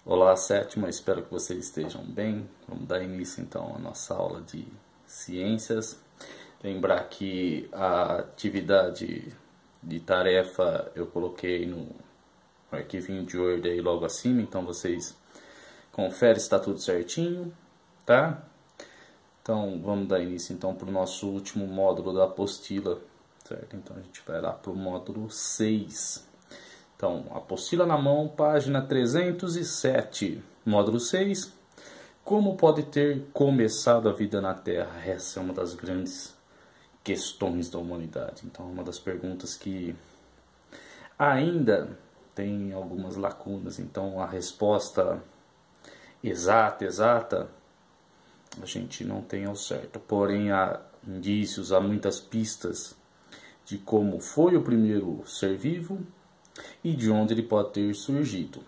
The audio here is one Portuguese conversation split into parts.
Olá, sétima, espero que vocês estejam bem. Vamos dar início então à nossa aula de ciências. Lembrar que a atividade de tarefa eu coloquei no arquivinho de Word aí logo acima, então vocês conferem se está tudo certinho, tá? Então vamos dar início então para o nosso último módulo da apostila, certo? Então a gente vai lá para o módulo 6. Então, apostila na mão, página 307, módulo 6. Como pode ter começado a vida na Terra? Essa é uma das grandes questões da humanidade. Então, é uma das perguntas que ainda tem algumas lacunas. Então, a resposta exata, a gente não tem ao certo. Porém, há indícios, há muitas pistas de como foi o primeiro ser vivo e de onde ele pode ter surgido,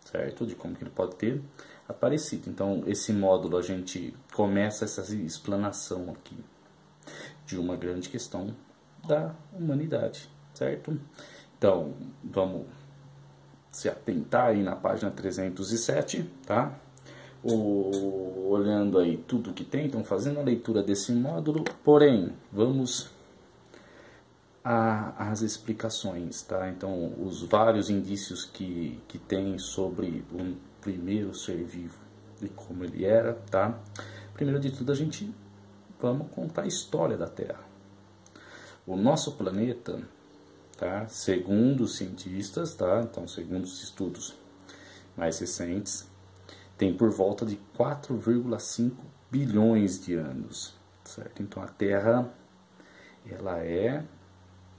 certo? De como que ele pode ter aparecido. Então, esse módulo a gente começa essa explanação aqui de uma grande questão da humanidade, certo? Então, vamos se atentar aí na página 307, tá? Olhando aí tudo que tem, então fazendo a leitura desse módulo, porém, vamos as explicações, tá? Então, os vários indícios que tem sobre o primeiro ser vivo e como ele era, tá? Primeiro de tudo, vamos contar a história da Terra. O nosso planeta, tá? Segundo os cientistas, tá? Então, segundo os estudos mais recentes, tem por volta de 4,5 bilhões de anos, certo? Então, a Terra, ela é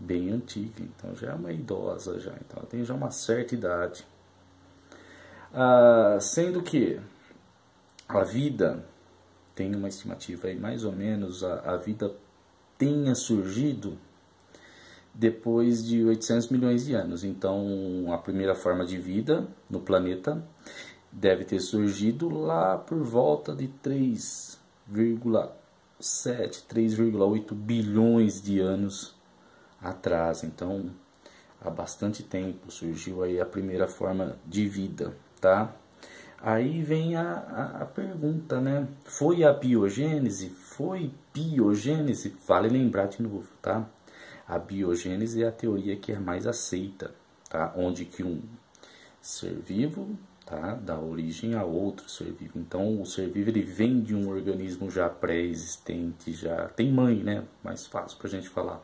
bem antiga, então já é uma idosa já, então ela tem já uma certa idade. Sendo que a vida tem uma estimativa aí, mais ou menos a vida tenha surgido depois de 800 milhões de anos. Então a primeira forma de vida no planeta deve ter surgido lá por volta de 3,7, 3,8 bilhões de anos atrás. Então, há bastante tempo surgiu aí a primeira forma de vida, tá? Aí vem a pergunta, né? Foi a biogênese? Foi biogênese? Vale lembrar de novo, tá? A biogênese é a teoria que é mais aceita, tá? Onde que um ser vivo, tá, dá origem a outro ser vivo. Então, o ser vivo ele vem de um organismo já pré-existente, já tem mãe, né? Mais fácil pra gente falar.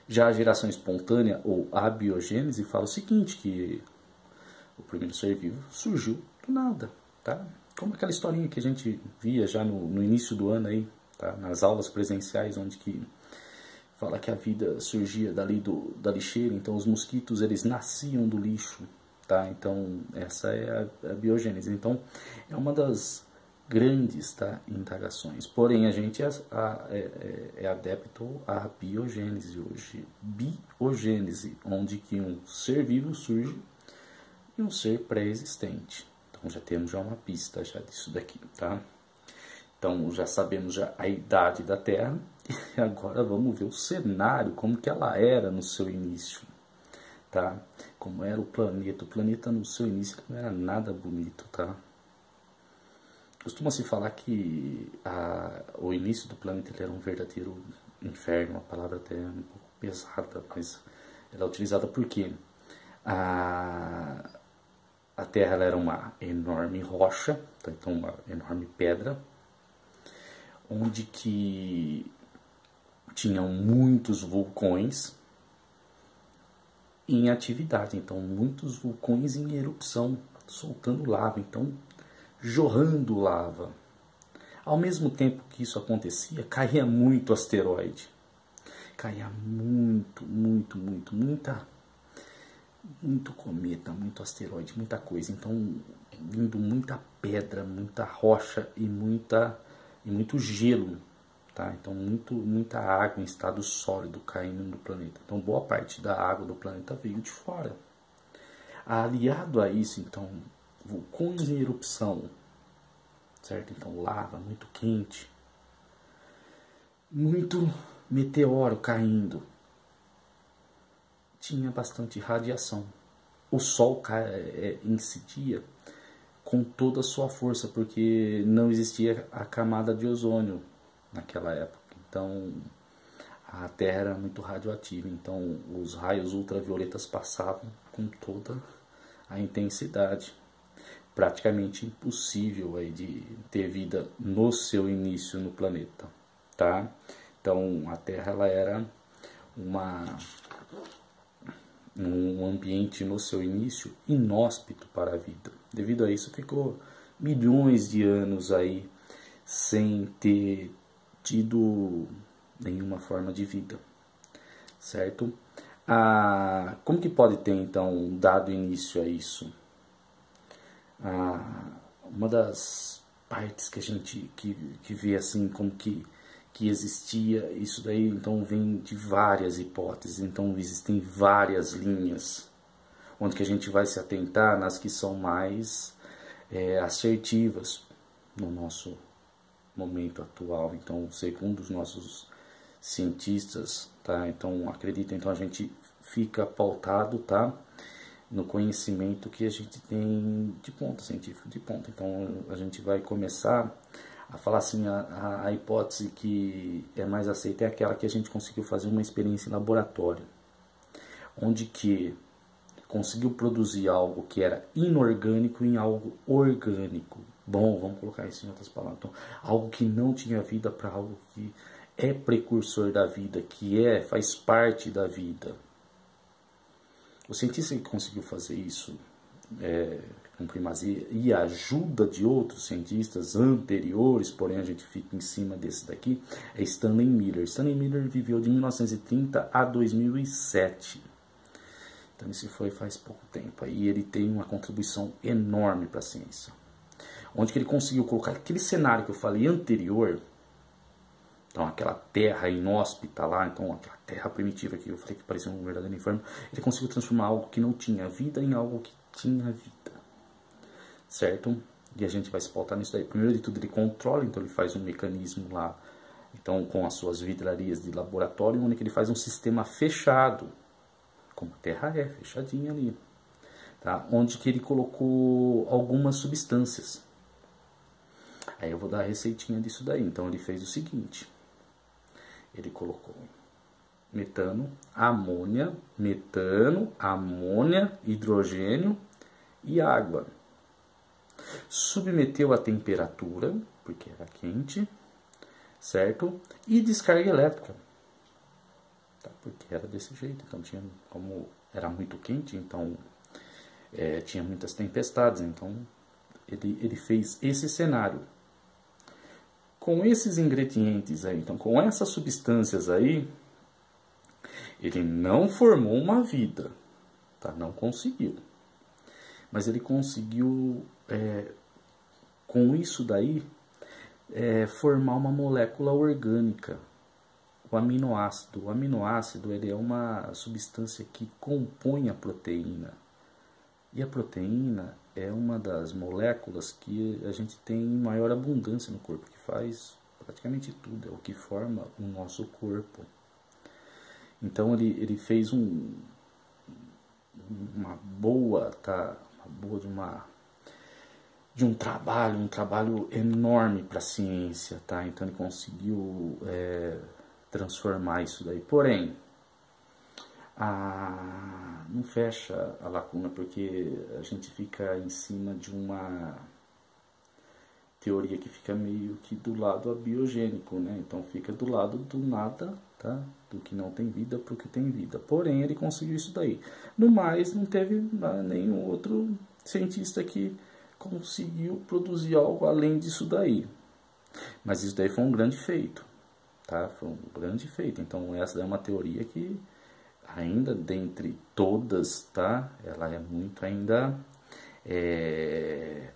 Já a geração espontânea, ou abiogênese, fala o seguinte, que o primeiro ser vivo surgiu do nada, tá? Como aquela historinha que a gente via já no início do ano aí, tá? Nas aulas presenciais, onde que fala que a vida surgia dali da lixeira, então os mosquitos eles nasciam do lixo, tá? Então essa é a biogênese. Então é uma das grandes, tá, indagações. Porém, a gente é adepto à biogênese hoje. Biogênese, onde que um ser vivo surge e um ser pré-existente. Então, já temos uma pista já disso daqui, tá? Então, já sabemos já a idade da Terra. E agora vamos ver o cenário, como que ela era no seu início, tá? Como era o planeta. O planeta no seu início não era nada bonito, tá? Costuma-se falar que o início do planeta ele era um verdadeiro inferno, uma palavra até um pouco pesada, mas ela é utilizada porque a Terra ela era uma enorme rocha, então uma enorme pedra, onde que tinham muitos vulcões em atividade, então muitos vulcões em erupção, soltando lava, então jorrando lava. Ao mesmo tempo que isso acontecia, caía muito asteroide. Caía muito cometa, muito asteroide, muita coisa. Então, vindo muita pedra, muita rocha e muito gelo, tá? Então, muita água em estado sólido caindo no planeta. Então, boa parte da água do planeta veio de fora. Aliado a isso, então, vulcões em erupção, certo? Então, lava muito quente, muito meteoro caindo, tinha bastante radiação. O Sol incidia com toda a sua força, porque não existia a camada de ozônio naquela época. Então a Terra era muito radioativa, então os raios ultravioletas passavam com toda a intensidade. Praticamente impossível aí de ter vida no seu início no planeta, tá? Então a Terra ela era um ambiente no seu início inóspito para a vida. Devido a isso ficou milhões de anos aí sem ter tido nenhuma forma de vida, certo? Como que pode ter então dado início a isso? Uma das partes que a gente que vê assim como que existia isso daí, então vem de várias hipóteses, então existem várias linhas, onde que a gente vai se atentar nas que são mais assertivas no nosso momento atual. Então, segundo os nossos cientistas, tá? Então, acredita, então a gente fica pautado, tá? No conhecimento que a gente tem de ponta, científico de ponta. Então, a gente vai começar a falar assim, a hipótese que é mais aceita é aquela que a gente conseguiu fazer uma experiência em laboratório, onde que conseguiu produzir algo que era inorgânico em algo orgânico. Bom, vamos colocar isso em outras palavras. Então, algo que não tinha vida para algo que é precursor da vida, que faz parte da vida. O cientista que conseguiu fazer isso com primazia e a ajuda de outros cientistas anteriores, porém a gente fica em cima desse daqui, é Stanley Miller. Stanley Miller viveu de 1930 a 2007. Então isso foi faz pouco tempo. E ele tem uma contribuição enorme para a ciência. Onde que ele conseguiu colocar aquele cenário que eu falei anterior, então aquela terra inóspita lá, então aquela terra primitiva que eu falei que parecia um verdadeiro inferno, ele conseguiu transformar algo que não tinha vida em algo que tinha vida, certo? E a gente vai se pautar nisso daí. Primeiro de tudo ele controla, então ele faz um mecanismo lá, então com as suas vidrarias de laboratório, onde ele faz um sistema fechado, como a terra é, fechadinha ali, tá? Onde que ele colocou algumas substâncias. Aí eu vou dar a receitinha disso daí. Então ele fez o seguinte, ele colocou metano, amônia, hidrogênio e água. Submeteu a temperatura, porque era quente, certo? E descarga elétrica, tá? Porque era desse jeito. Então tinha, como era muito quente, então tinha muitas tempestades. Então ele fez esse cenário. Com esses ingredientes aí, então com essas substâncias aí, ele não formou uma vida, tá? Não conseguiu. Mas ele conseguiu, com isso daí, formar uma molécula orgânica, o aminoácido. O aminoácido ele é uma substância que compõe a proteína. E a proteína é uma das moléculas que a gente tem uma abundância no corpo, que faz praticamente tudo, é o que forma o nosso corpo. Então ele fez uma boa de um trabalho enorme para a ciência, tá? Então ele conseguiu transformar isso daí. Porém, não fecha a lacuna, porque a gente fica em cima de uma teoria que fica meio que do lado abiogênico, né? Então fica do lado do nada, tá? Do que não tem vida para o que tem vida. Porém, ele conseguiu isso daí. No mais, não teve nenhum outro cientista que conseguiu produzir algo além disso daí. Mas isso daí foi um grande feito, tá? Foi um grande feito. Então essa é uma teoria que ainda dentre todas, tá? Ela é muito ainda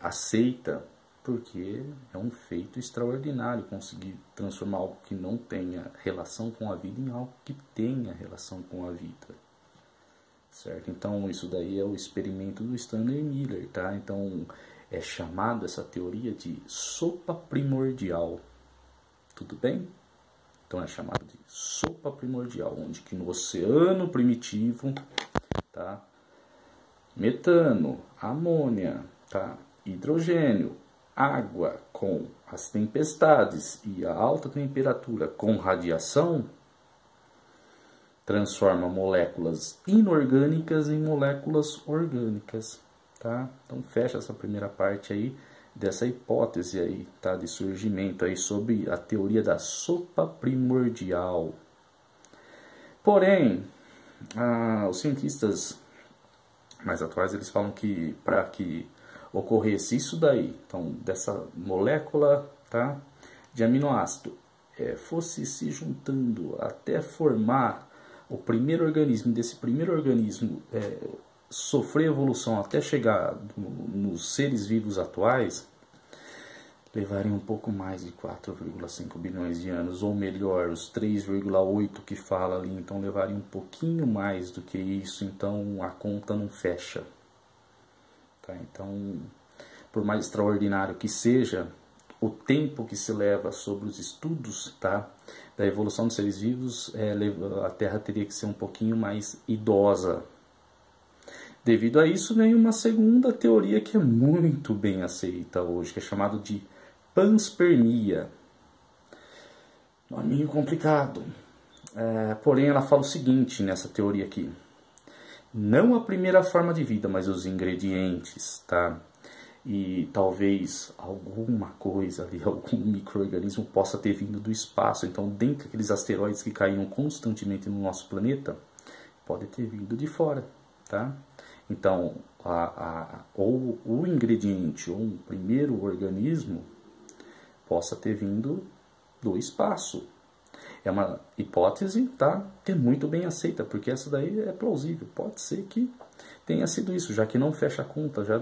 aceita, porque é um feito extraordinário conseguir transformar algo que não tenha relação com a vida em algo que tenha relação com a vida, certo? Então isso daí é o experimento do Stanley Miller, tá? Então é chamado essa teoria de sopa primordial, tudo bem? Então é chamado de sopa primordial, onde que no oceano primitivo, tá? Metano, amônia, tá? hidrogênio, água com as tempestades e a alta temperatura com radiação, transforma moléculas inorgânicas em moléculas orgânicas, tá? Então fecha essa primeira parte aí dessa hipótese aí, tá? De surgimento aí sobre a teoria da sopa primordial. Porém, os cientistas mais atuais eles falam que para que ocorresse isso daí, então dessa molécula, tá, de aminoácido fosse se juntando até formar o primeiro organismo, desse primeiro organismo sofrer evolução até chegar nos seres vivos atuais, levaria um pouco mais de 4,5 bilhões de anos, ou melhor, os 3,8 que fala ali, então levaria um pouquinho mais do que isso, então a conta não fecha. Tá? Então, por mais extraordinário que seja, o tempo que se leva sobre os estudos, tá, da evolução dos seres vivos, a Terra teria que ser um pouquinho mais idosa. Devido a isso, vem uma segunda teoria que é muito bem aceita hoje, que é chamada de panspermia. Nominho complicado. Porém, ela fala o seguinte nessa teoria aqui. Não a primeira forma de vida, mas os ingredientes, tá? E talvez alguma coisa ali, algum micro-organismo possa ter vindo do espaço. Então, dentre aqueles asteroides que caíam constantemente no nosso planeta, pode ter vindo de fora, tá? Então, ou o ingrediente, ou um primeiro organismo, possa ter vindo do espaço. É uma hipótese, tá? Que é muito bem aceita, porque essa daí é plausível. Pode ser que tenha sido isso, já que não fecha a conta já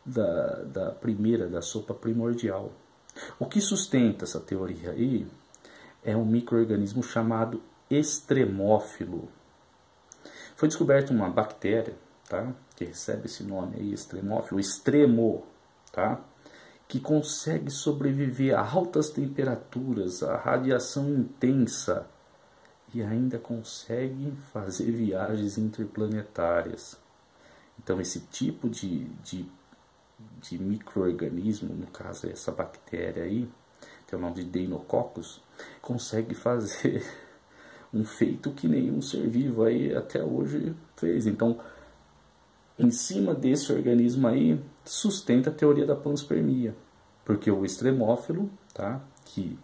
da primeira, da sopa primordial. O que sustenta essa teoria aí é um micro-organismo chamado extremófilo. Foi descoberta uma bactéria, tá? Que recebe esse nome aí, extremófilo, extremo, tá? Que consegue sobreviver a altas temperaturas, a radiação intensa e ainda consegue fazer viagens interplanetárias. Então esse tipo de micro-organismo, no caso essa bactéria aí, tem o nome de Deinococcus, consegue fazer um feito que nenhum ser vivo aí até hoje fez. Então, em cima desse organismo aí, sustenta a teoria da panspermia, porque o extremófilo, tá, que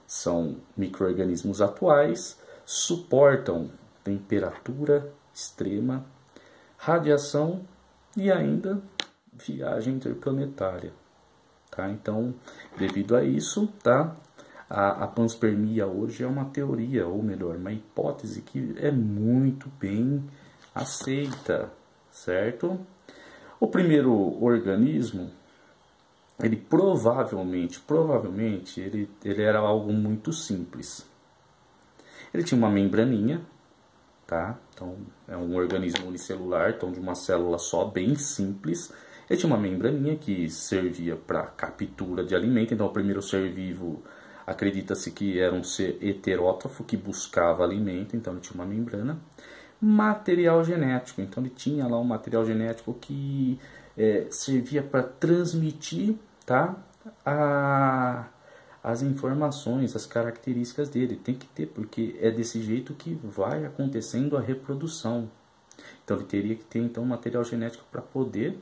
são micro-organismos atuais, suportam temperatura extrema, radiação e ainda viagem interplanetária, tá? Então, devido a isso, tá, a panspermia hoje é uma teoria, ou melhor, uma hipótese que é muito bem aceita, certo? O primeiro organismo, ele provavelmente ele era algo muito simples. Ele tinha uma membraninha, tá? Então é um organismo unicelular, então de uma célula só, bem simples. Ele tinha uma membraninha que servia para captura de alimento. Então o primeiro ser vivo, acredita-se que era um ser heterótrofo que buscava alimento, então ele tinha uma membrana. Material genético, então ele tinha lá um material genético que servia para transmitir, tá, as informações, as características dele. Tem que ter, porque é desse jeito que vai acontecendo a reprodução. Então ele teria que ter então material genético para poder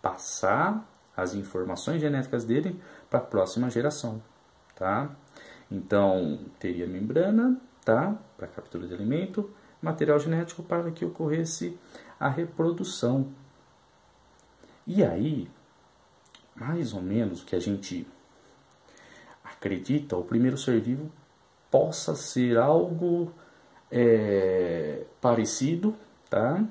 passar as informações genéticas dele para a próxima geração, tá? Então teria membrana, tá, para captura de alimento, material genético para que ocorresse a reprodução. E aí, mais ou menos, que a gente acredita, o primeiro ser vivo possa ser algo parecido, tá,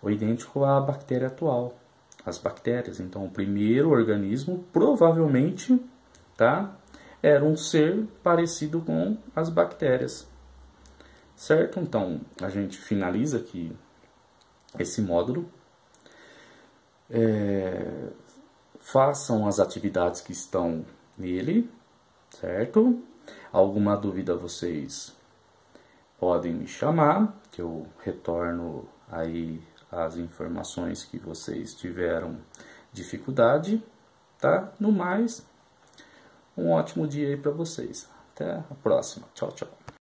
ou idêntico à bactéria atual. As bactérias, então, o primeiro organismo provavelmente, tá, era um ser parecido com as bactérias. Certo? Então, a gente finaliza aqui esse módulo. Façam as atividades que estão nele, certo? Alguma dúvida vocês podem me chamar, que eu retorno aí as informações que vocês tiveram dificuldade, tá? No mais, um ótimo dia aí para vocês. Até a próxima. Tchau, tchau.